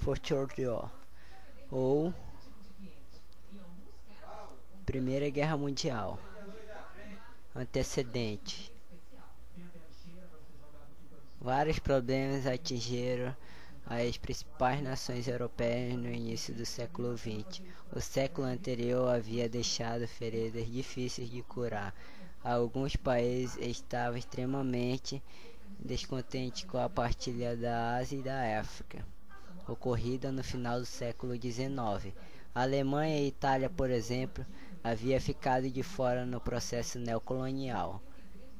War, ou Primeira Guerra Mundial. Antecedente: vários problemas atingiram as principais nações europeias no início do século XX. O século anterior havia deixado feridas difíceis de curar. Alguns países estavam extremamente descontentes com a partilha da Ásia e da África, ocorrida no final do século XIX. A Alemanha e a Itália, por exemplo, haviam ficado de fora no processo neocolonial.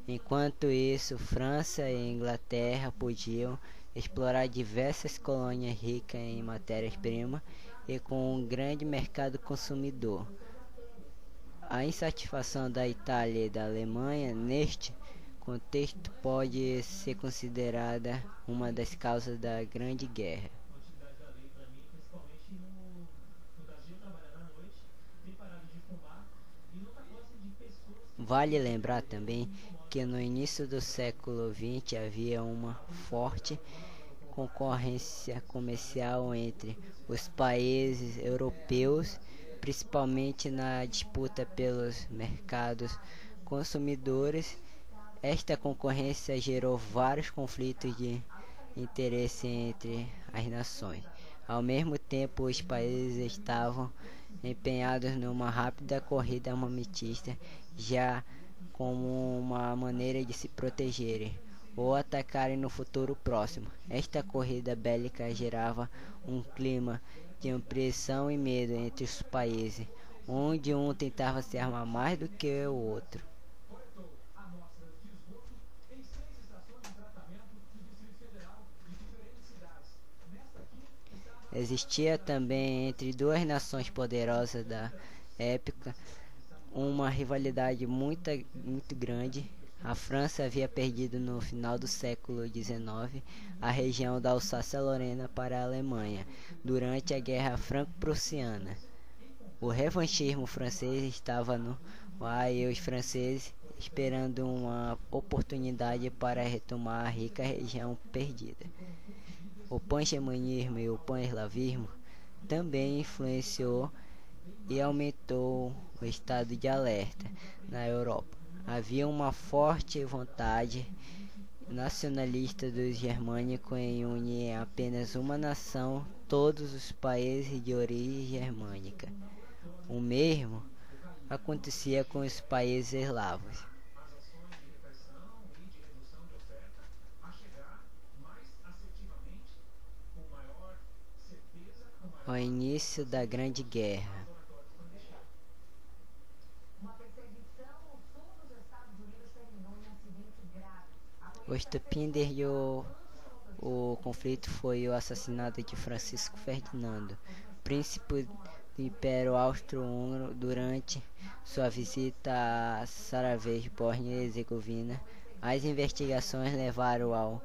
Enquanto isso, França e Inglaterra podiam explorar diversas colônias ricas em matérias-primas e com um grande mercado consumidor. A insatisfação da Itália e da Alemanha neste contexto pode ser considerada uma das causas da Grande Guerra. Vale lembrar também que no início do século XX havia uma forte concorrência comercial entre os países europeus, principalmente na disputa pelos mercados consumidores. Esta concorrência gerou vários conflitos de interesse entre as nações. Ao mesmo tempo, os países estavam empenhados numa rápida corrida armamentista, já como uma maneira de se protegerem ou atacarem no futuro próximo. Esta corrida bélica gerava um clima de opressão e medo entre os países, onde um tentava se armar mais do que o outro. Existia também entre duas nações poderosas da época uma rivalidade muito grande. A França havia perdido no final do século XIX a região da Alsácia-Lorena para a Alemanha durante a Guerra Franco-Prussiana. O revanchismo francês estava no ar e os franceses esperando uma oportunidade para retomar a rica região perdida. O pan-germanismo e o pan-eslavismo também influenciou e aumentou o estado de alerta na Europa. Havia uma forte vontade nacionalista dos germânicos em unir apenas uma nação todos os países de origem germânica. O mesmo acontecia com os países eslavos. Ao início da Grande Guerra, o estopim desde o conflito foi o assassinato de Francisco Ferdinando, príncipe do Império Austro-Húngaro, durante sua visita a Sarajevo, Bósnia e Herzegovina. As investigações levaram ao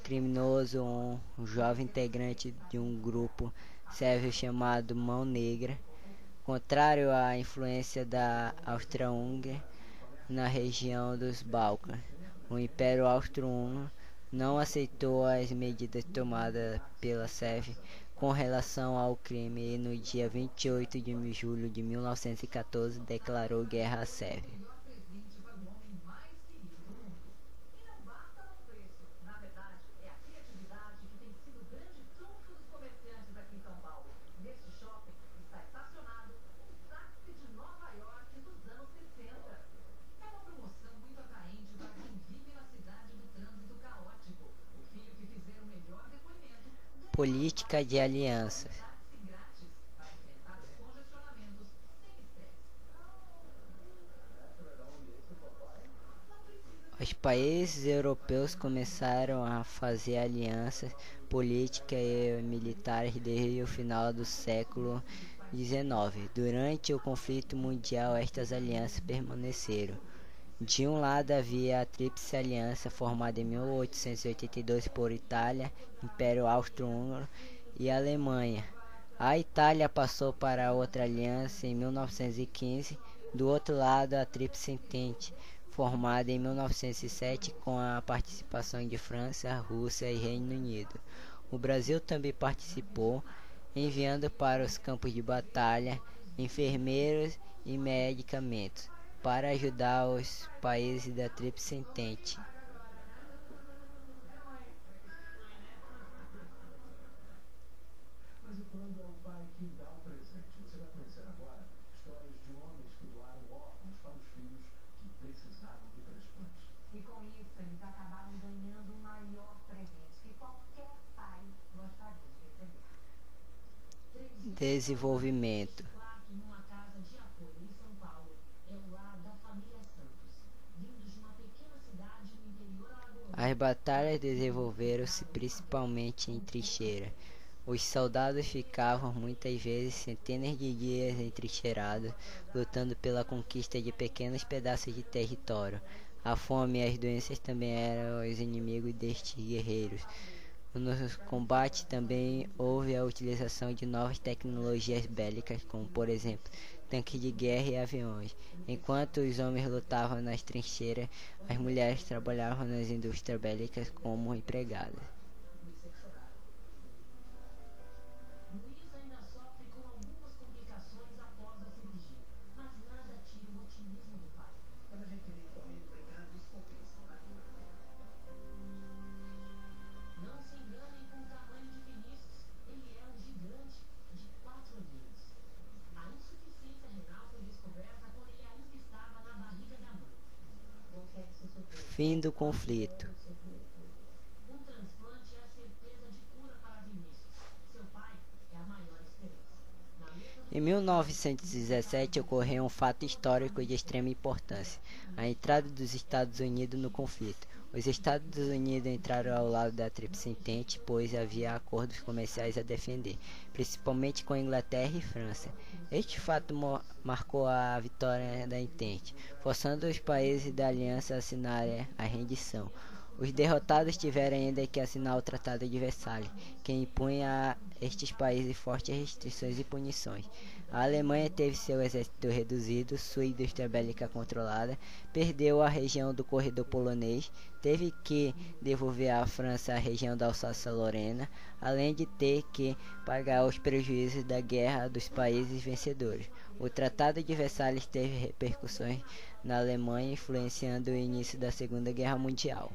criminoso, um jovem integrante de um grupo sérvio chamado Mão Negra. Contrário à influência da Áustria-Hungria na região dos Balcãs, o Império Austro-Húngaro não aceitou as medidas tomadas pela Sérvia com relação ao crime e no dia 28 de julho de 1914 declarou guerra à Sérvia. Política de alianças. Os países europeus começaram a fazer alianças políticas e militares desde o final do século XIX. Durante o conflito mundial, estas alianças permaneceram. De um lado havia a Tríplice Aliança, formada em 1882 por Itália, Império Austro-Húngaro e Alemanha. A Itália passou para outra aliança em 1915. Do outro lado, a Tríplice Entente, formada em 1907 com a participação de França, Rússia e Reino Unido. O Brasil também participou, enviando para os campos de batalha enfermeiros e medicamentos para ajudar os países da Tríplice Entente. Desenvolvimento. As batalhas desenvolveram-se principalmente em trincheiras. Os soldados ficavam muitas vezes centenas de dias entrincheirados, lutando pela conquista de pequenos pedaços de território. A fome e as doenças também eram os inimigos destes guerreiros. Nos combates também houve a utilização de novas tecnologias bélicas, como por exemplo, tanques de guerra e aviões. Enquanto os homens lutavam nas trincheiras, as mulheres trabalhavam nas indústrias bélicas como empregadas. Fim do conflito. Em 1917 ocorreu um fato histórico de extrema importância: a entrada dos Estados Unidos no conflito. Os Estados Unidos entraram ao lado da Tríplice Entente, pois havia acordos comerciais a defender, principalmente com a Inglaterra e França. Este fato marcou a vitória da Entente, forçando os países da aliança a assinarem a rendição. Os derrotados tiveram ainda que assinar o Tratado de Versalhes, que impunha a estes países fortes restrições e punições. A Alemanha teve seu exército reduzido, sua indústria bélica controlada, perdeu a região do corredor polonês, teve que devolver à França a região da Alsácia-Lorena, além de ter que pagar os prejuízos da guerra dos países vencedores. O Tratado de Versalhes teve repercussões na Alemanha, influenciando o início da Segunda Guerra Mundial.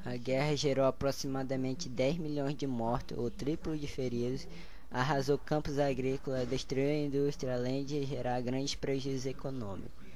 A guerra gerou aproximadamente 10 milhões de mortos, o triplo de feridos, arrasou campos agrícolas, destruiu a indústria, além de gerar grandes prejuízos econômicos.